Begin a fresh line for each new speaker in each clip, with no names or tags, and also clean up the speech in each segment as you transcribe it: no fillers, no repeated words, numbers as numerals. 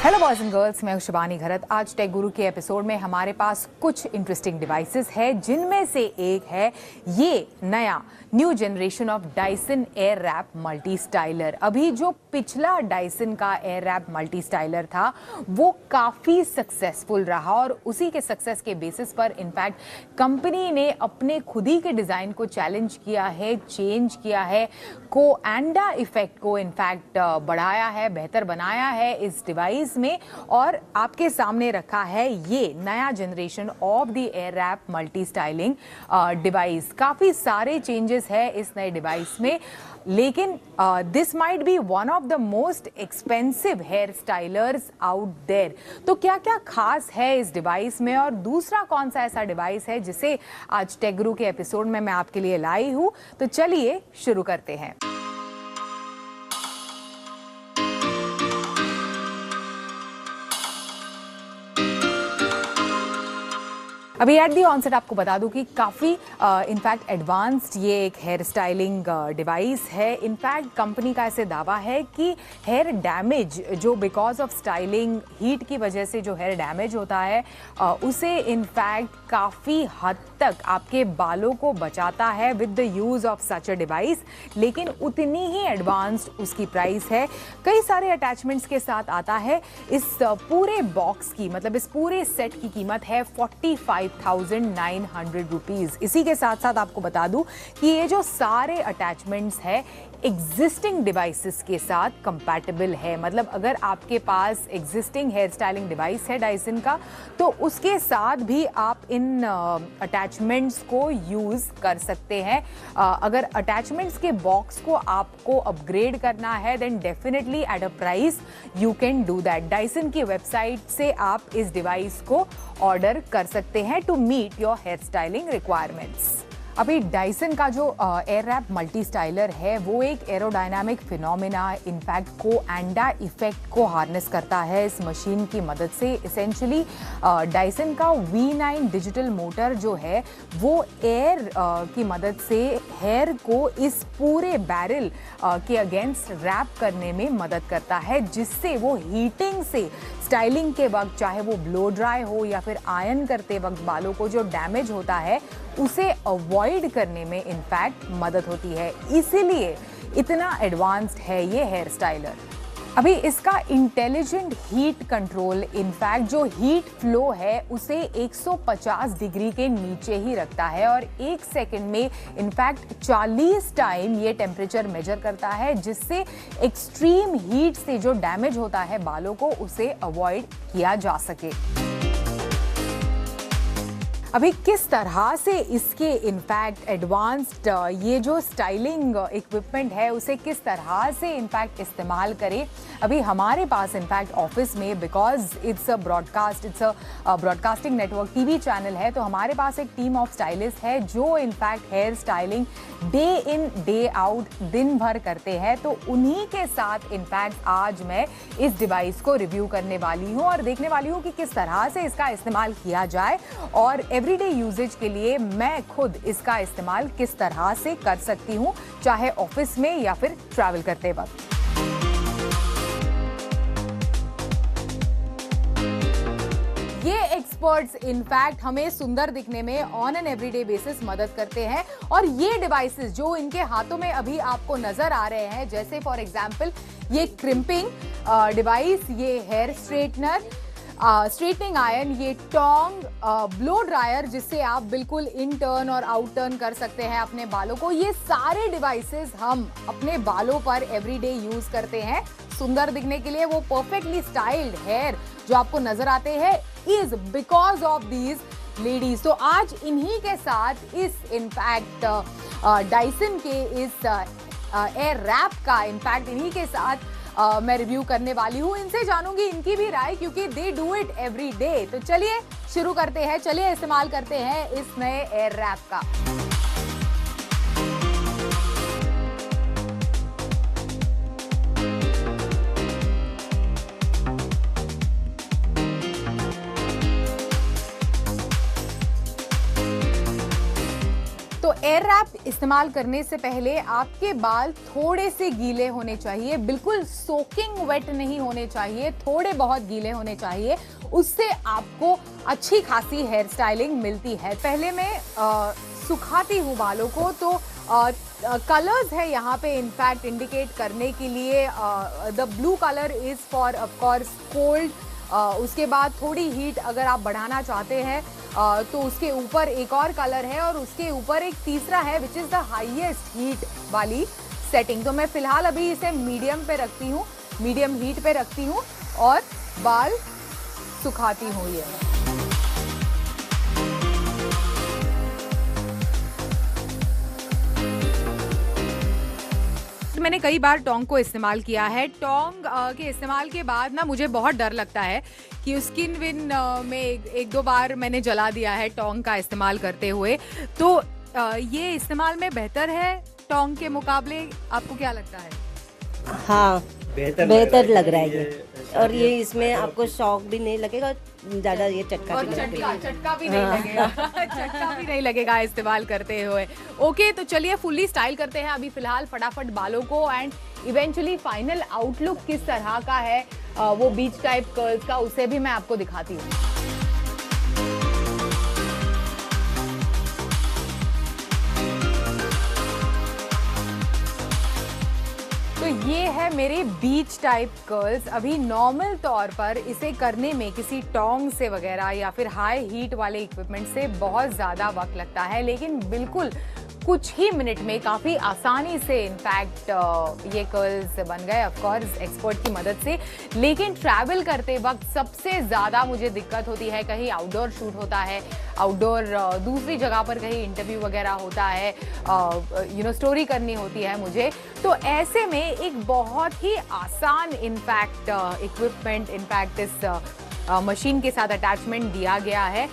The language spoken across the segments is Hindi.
हेलो बॉयज एंड गर्ल्स, मैं हूं शिवानी घरत। आज टेक गुरु के एपिसोड में हमारे पास कुछ इंटरेस्टिंग डिवाइसेस है, जिनमें से एक है ये नया new generation of Dyson airwrap multi styler. अभी जो पिछला डायसन का एयर रैप मल्टी स्टाइलर था वो काफ़ी सक्सेसफुल रहा और उसी के सक्सेस के बेसिस पर इनफैक्ट कंपनी ने अपने खुद ही के डिज़ाइन को चैलेंज किया है, चेंज किया है, कोएंडा इफेक्ट को इनफैक्ट बढ़ाया है, बेहतर बनाया है इस डिवाइस में और आपके सामने रखा है ये नया generation of the airwrap multi styling device. काफ़ी सारे चेंजेस है इस नए डिवाइस में, लेकिन this might be one of the most expensive hair stylers out there. तो क्या क्या खास है इस डिवाइस में और दूसरा कौन सा ऐसा डिवाइस है जिसे आज टेक गुरु के एपिसोड में मैं आपके लिए लाई हूं, तो चलिए शुरू करते हैं। अभी एट दी ऑनसेट आपको बता दूं कि काफ़ी इनफैक्ट एडवांस्ड ये एक हेयर स्टाइलिंग डिवाइस है। इनफैक्ट कंपनी का ऐसे दावा है कि हेयर डैमेज जो बिकॉज ऑफ स्टाइलिंग हीट की वजह से जो हेयर डैमेज होता है उसे इनफैक्ट काफ़ी हद तक आपके बालों को बचाता है with the use of such a device, लेकिन उतनी ही एडवांस्ड उसकी प्राइस है। कई सारे अटैचमेंट्स के साथ आता है। इस पूरे बॉक्स की मतलब इस पूरे सेट की कीमत है 45,900 रुपीज़। इसी के साथ साथ आपको बता दूं कि ये जो सारे अटैचमेंट्स है एग्जिस्टिंग डिवाइसेस के साथ कंपैटिबल है। मतलब अगर आपके पास एग्जिस्टिंग हेयर स्टाइलिंग डिवाइस है डायसन का तो उसके साथ भी आप इन अटैचमेंट्स को यूज़ कर सकते हैं। अगर अटैचमेंट्स के बॉक्स को आपको अपग्रेड करना है then definitely at a price you can do that. Dyson की वेबसाइट से आप इस डिवाइस को ऑर्डर कर सकते हैं to meet your hair styling requirements. अभी डायसन का जो एयर रैप मल्टी स्टाइलर है वो एक aerodynamic phenomena in fact Coanda effect को हार्नेस करता है इस मशीन की मदद से। इसेंशली डायसन का V9 डिजिटल मोटर जो है वो एयर की मदद से हेयर को इस पूरे बैरल के अगेंस्ट रैप करने में मदद करता है, जिससे वो हीटिंग से स्टाइलिंग के वक्त चाहे वो ब्लो ड्राई हो या फिर आयरन करते वक्त बालों को जो डैमेज होता है उसे अवॉइड करने में इनफैक्ट मदद होती है। इसीलिए इतना एडवांस्ड है ये हेयर स्टाइलर। अभी इसका इंटेलिजेंट हीट कंट्रोल इनफैक्ट जो हीट फ्लो है उसे 150 डिग्री के नीचे ही रखता है और एक सेकंड में इनफैक्ट 40 टाइम ये टेम्परेचर मेजर करता है, जिससे एक्सट्रीम हीट से जो डैमेज होता है बालों को उसे अवॉइड किया जा सके। अभी किस तरह से इसके इनफैक्ट एडवांस्ड ये जो स्टाइलिंग इक्विपमेंट है उसे किस तरह से इनफैक्ट इस्तेमाल करें। अभी हमारे पास इनफैक्ट ऑफिस में because it's a broadcasting network TV channel है, तो हमारे पास एक टीम ऑफ स्टाइलिस्ट है जो in fact hair styling day in day out दिन भर करते हैं। तो उन्हीं के साथ इनफैक्ट आज मैं इस डिवाइस को रिव्यू करने वाली हूँ और देखने वाली हूँ कि किस तरह से इसका इस्तेमाल किया जाए और एवरीडे यूजेज के लिए मैं खुद इसका इस्तेमाल किस तरह से कर सकती हूँ, चाहे ऑफिस में या फिर ट्रैवल करते वक्त। ये एक्सपर्ट्स इनफैक्ट हमें सुंदर दिखने में ऑन एन एवरीडे बेसिस मदद करते हैं और ये डिवाइसेस जो इनके हाथों में अभी आपको नजर आ रहे हैं, जैसे फॉर एग्जांपल ये क्रिम्पिंग डिवाइस, ये हेयर स्ट्रेटनर, स्ट्रेटनिंग आयरन, ये टोंग, ब्लो ड्रायर जिससे आप बिल्कुल इन टर्न और आउट टर्न कर सकते हैं अपने बालों को। ये सारे डिवाइसेस हम अपने बालों पर एवरीडे यूज करते हैं सुंदर दिखने के लिए। वो परफेक्टली स्टाइल्ड हेयर जो आपको नजर आते हैं is because of these ladies. तो आज इन्हीं के साथ इस इनफैक्ट डायसन के इस एयर रैप का इनफैक्ट इन्हीं के साथ मैं रिव्यू करने वाली हूँ। इनसे जानूंगी इनकी भी राय, क्योंकि they do it every day. तो चलिए शुरू करते हैं, चलिए इस्तेमाल करते हैं इस नए एयर रैप का। तो एयर रैप इस्तेमाल करने से पहले आपके बाल थोड़े से गीले होने चाहिए, बिल्कुल सोकिंग वेट नहीं होने चाहिए, थोड़े बहुत गीले होने चाहिए। उससे आपको अच्छी खासी हेयर स्टाइलिंग मिलती है। पहले मैं सुखाती हूँ बालों को, तो कलर्स है यहाँ पे इनफैक्ट इंडिकेट करने के लिए। The blue colour is for of course cold. उसके बाद थोड़ी हीट अगर आप बढ़ाना चाहते हैं तो उसके ऊपर एक और कलर है, और उसके ऊपर एक तीसरा है which is the highest heat वाली सेटिंग। तो मैं फिलहाल अभी इसे मीडियम पे रखती हूँ, मीडियम हीट पे रखती हूँ और बाल सुखाती हूँ। ये मैंने कई बार टोंग को इस्तेमाल किया है। टोंग के इस्तेमाल के बाद ना मुझे बहुत डर लगता है कि स्किन विन में एक दो बार मैंने जला दिया है टोंग का इस्तेमाल करते हुए। तो ये इस्तेमाल में बेहतर है टोंग के मुकाबले, आपको क्या लगता है?
हाँ, बेहतर लग रहा है ये। और ये इसमें आपको शॉक भी नहीं लगेगा ज़्यादा, ये चटका भी नहीं लगेगा।
चटका भी नहीं लगेगा। चटका भी नहीं लगेगा इस्तेमाल करते हुए। ओके, तो चलिए फुल्ली स्टाइल करते हैं अभी फिलहाल फटाफट बालों को, एंड इवेंचुअली फाइनल आउटलुक किस तरह का है वो बीच टाइप कर्ल्स का, उसे भी मैं आपको दिखाती हूँ। तो ये है मेरे बीच टाइप कर्ल्स। अभी नॉर्मल तौर पर इसे करने में किसी टोंग से वगैरह या फिर हाई हीट वाले इक्विपमेंट से बहुत ज़्यादा वक्त लगता है, लेकिन बिल्कुल कुछ ही मिनट में काफ़ी आसानी से इनफैक्ट ये कर्ल्स बन गए, ऑफ कोर्स एक्सपर्ट की मदद से। लेकिन ट्रैवल करते वक्त सबसे ज़्यादा मुझे दिक्कत होती है, कहीं आउटडोर शूट होता है, आउटडोर दूसरी जगह पर कहीं इंटरव्यू वगैरह होता है, स्टोरी करनी होती है मुझे। तो ऐसे में एक बहुत ही आसान इनफैक्ट इक्विपमेंट इनफैक्ट इस मशीन के साथ अटैचमेंट दिया गया है।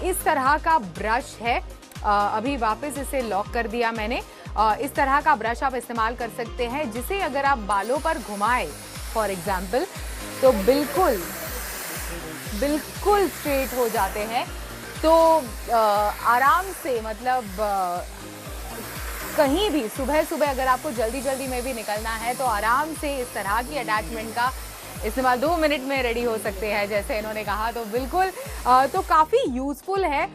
इस तरह का ब्रश है, अभी वापस इसे लॉक कर दिया मैंने। इस तरह का ब्रश आप इस्तेमाल कर सकते हैं, जिसे अगर आप बालों पर घुमाएं फॉर एग्जाम्पल तो बिल्कुल स्ट्रेट हो जाते हैं। तो आराम से, मतलब कहीं भी सुबह अगर आपको जल्दी में भी निकलना है तो आराम से इस तरह की अटैचमेंट का इस्तेमाल 2 मिनट में रेडी हो सकते हैं, जैसे इन्होंने कहा। तो बिल्कुल तो काफ़ी यूज़फुल है,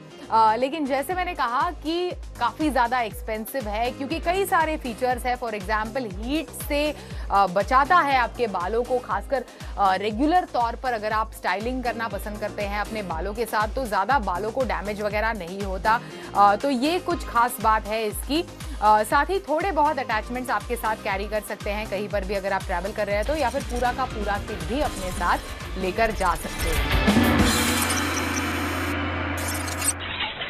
लेकिन जैसे मैंने कहा कि काफ़ी ज़्यादा एक्सपेंसिव है, क्योंकि कई सारे फीचर्स है। फॉर एग्जांपल हीट से बचाता है आपके बालों को, खासकर रेगुलर तौर पर अगर आप स्टाइलिंग करना पसंद करते हैं अपने बालों के साथ तो ज़्यादा बालों को डैमेज वगैरह नहीं होता। तो ये कुछ खास बात है इसकी। साथ ही थोड़े बहुत अटैचमेंट्स आपके साथ कैरी कर सकते हैं कहीं पर भी अगर आप ट्रैवल कर रहे हैं तो, या फिर पूरा का पूरा किट भी अपने साथ लेकर जा सकते हैं।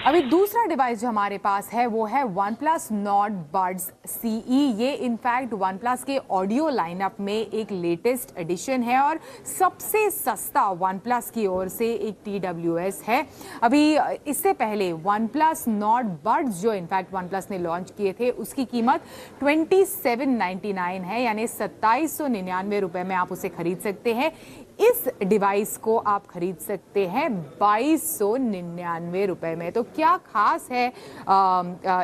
अभी दूसरा डिवाइस जो हमारे पास है वो है OnePlus Nord Buds CE। ये इनफैक्ट OnePlus के ऑडियो लाइनअप में एक लेटेस्ट एडिशन है और सबसे सस्ता OnePlus की ओर से एक TWS है। अभी इससे पहले OnePlus Nord Buds जो इनफैक्ट OnePlus ने लॉन्च किए थे उसकी कीमत 2799 है, यानी 2799 रुपए में आप उसे खरीद सकते हैं। इस डिवाइस को आप खरीद सकते हैं 2299 रुपए में। तो क्या खास है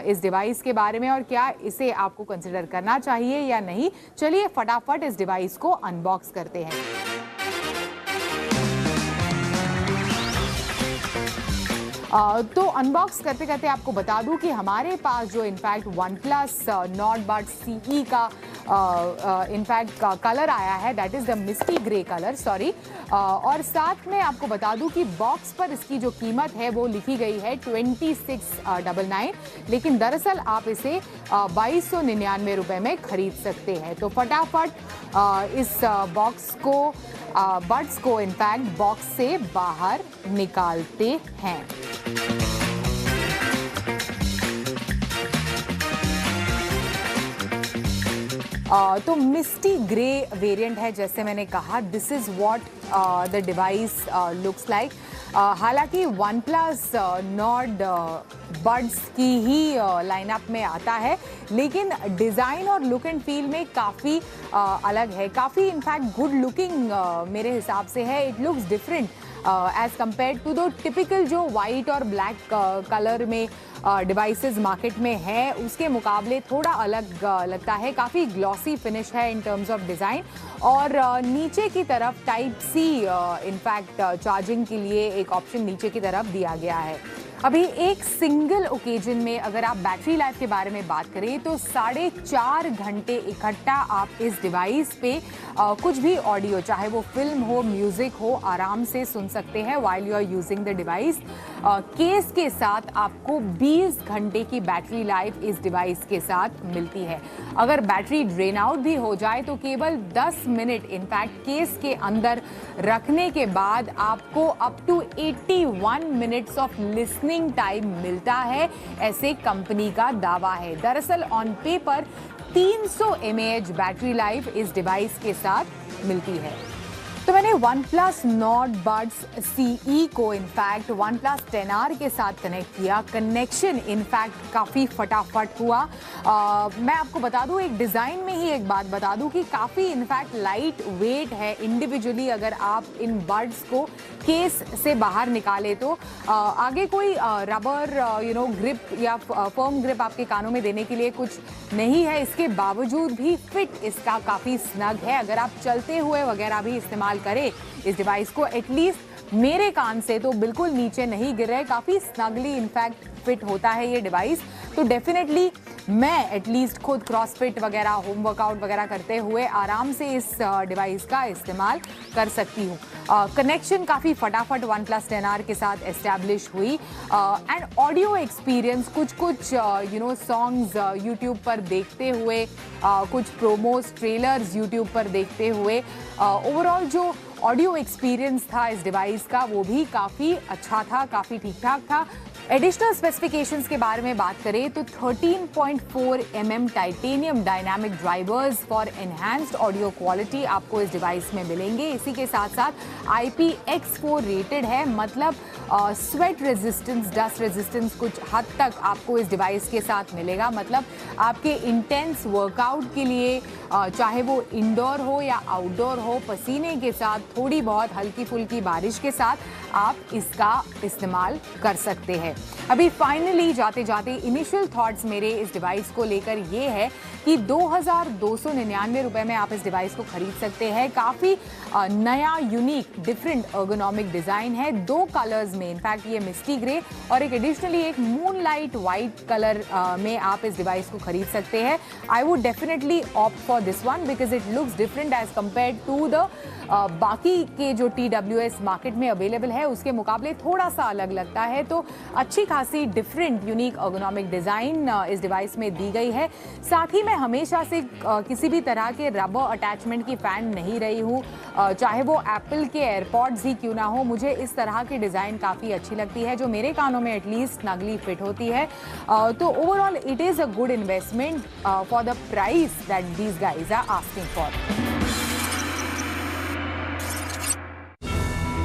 इस डिवाइस के बारे में और क्या इसे आपको कंसिडर करना चाहिए या नहीं, चलिए फटाफट इस डिवाइस को अनबॉक्स करते हैं। तो अनबॉक्स करते करते आपको बता दूं कि हमारे पास जो in fact OnePlus Nord Buds CE का इनफैक्ट कलर आया है, that is the misty grey colour, sorry. और साथ में आपको बता दूं कि बॉक्स पर इसकी जो कीमत है वो लिखी गई है 2699, लेकिन दरअसल आप इसे 2299 रुपए में खरीद सकते हैं। तो फटाफट इस बॉक्स को बड्स को इनफैक्ट बॉक्स से बाहर निकालते हैं। तो मिस्टी ग्रे वेरिएंट है, जैसे मैंने कहा this is what the device looks like. हालांकि OnePlus Nord Buds की ही लाइनअप में आता है, लेकिन डिज़ाइन और लुक एंड फील में काफ़ी अलग है, काफ़ी इनफैक्ट गुड लुकिंग मेरे हिसाब से है। It looks different as compare to the typical जो वाइट और ब्लैक कलर में डिवाइसेस मार्केट में है उसके मुकाबले थोड़ा अलग लगता है। काफ़ी ग्लॉसी फिनिश है इन टर्म्स ऑफ डिज़ाइन और नीचे की तरफ टाइप सी इनफैक्ट चार्जिंग के लिए एक ऑप्शन नीचे की तरफ दिया गया है। अभी एक सिंगल ओकेजन में अगर आप बैटरी लाइफ के बारे में बात करें तो 4.5 घंटे इकट्ठा आप इस डिवाइस पे कुछ भी ऑडियो, चाहे वो फिल्म हो, म्यूजिक हो, आराम से सुन सकते हैं while you are using the device. Case के साथ आपको 20 घंटे की बैटरी लाइफ इस डिवाइस के साथ मिलती है। अगर बैटरी ड्रेन आउट भी हो जाए तो केवल 10 मिनट इनफैक्ट केस के अंदर रखने के बाद आपको up to 81 minutes of listening time मिलता है, ऐसे कंपनी का दावा है। दरअसल on paper 300 mAh battery life इस डिवाइस के साथ मिलती है। तो मैंने OnePlus Nord Buds CE को इनफैक्ट OnePlus 10R के साथ कनेक्ट किया। कनेक्शन इनफैक्ट काफ़ी फटाफट हुआ। मैं आपको बता दूं, एक डिज़ाइन में ही एक बात बता दूं कि काफ़ी इनफैक्ट लाइट वेट है। इंडिविजुअली अगर आप इन बड्स को केस से बाहर निकाले तो आगे कोई रबर ग्रिप या फर्म ग्रिप आपके कानों में देने के लिए कुछ नहीं है। इसके बावजूद भी फिट इसका काफ़ी स्नग है। अगर आप चलते हुए वगैरह भी इस्तेमाल करें इस डिवाइस को, एटलीस्ट मेरे कान से तो बिल्कुल नीचे नहीं गिर रहे, काफ़ी स्नगली इनफैक्ट फिट होता है ये डिवाइस। तो डेफिनेटली मैं एटलीस्ट खुद क्रॉसफिट वगैरह, होम वर्कआउट वगैरह करते हुए आराम से इस डिवाइस का इस्तेमाल कर सकती हूँ। कनेक्शन काफ़ी फटाफट OnePlus 10R के साथ एस्टैब्लिश हुई एंड ऑडियो एक्सपीरियंस कुछ सॉन्ग्स यूट्यूब पर देखते हुए, कुछ प्रोमोस ट्रेलर्स यूट्यूब पर देखते हुए ओवरऑल जो ऑडियो एक्सपीरियंस था इस डिवाइस का वो भी काफ़ी अच्छा था, काफ़ी ठीक ठाक था। एडिशनल स्पेसिफिकेशंस के बारे में बात करें तो 13.4 mm titanium dynamic drivers for enhanced audio quality आपको इस डिवाइस में मिलेंगे। इसी के साथ साथ IPX4 रेटेड है, मतलब स्वेट रेजिस्टेंस, डस्ट रेजिस्टेंस कुछ हद तक आपको इस डिवाइस के साथ मिलेगा। मतलब आपके इंटेंस वर्कआउट के लिए, चाहे वो इंडोर हो या आउटडोर हो, पसीने के साथ, थोड़ी बहुत हल्की फुल्की बारिश के साथ आप इसका इस्तेमाल कर सकते हैं। अभी फाइनली जाते जाते इनिशियल थॉट्स मेरे इस डिवाइस को लेकर ये है कि 2299 रुपए में आप इस डिवाइस को खरीद सकते हैं। काफ़ी नया, यूनिक, डिफरेंट अर्गोनॉमिक डिज़ाइन है, 2 कलर्स में, इनफैक्ट ये मिस्टी ग्रे और एक एडिशनली एक मूनलाइट वाइट कलर में आप इस डिवाइस को खरीद सकते हैं। I would definitely opt for this one because it looks different as compare to the बाकी के जो TWS मार्केट में अवेलेबल है उसके मुकाबले थोड़ा सा अलग लगता है। तो अच्छी खासी डिफरेंट यूनिक अर्गोनॉमिक डिज़ाइन इस डिवाइस में दी गई है। साथ ही मैं हमेशा से किसी भी तरह के रबर अटैचमेंट की फ़ैन नहीं रही हूँ, चाहे वो एप्पल के एयरपॉड्स ही क्यों ना हो। मुझे इस तरह की डिज़ाइन काफ़ी अच्छी लगती है जो मेरे कानों में एटलीस्ट स्नगली फिट होती है। तो overall it is a good investment for the price that these guys are asking for.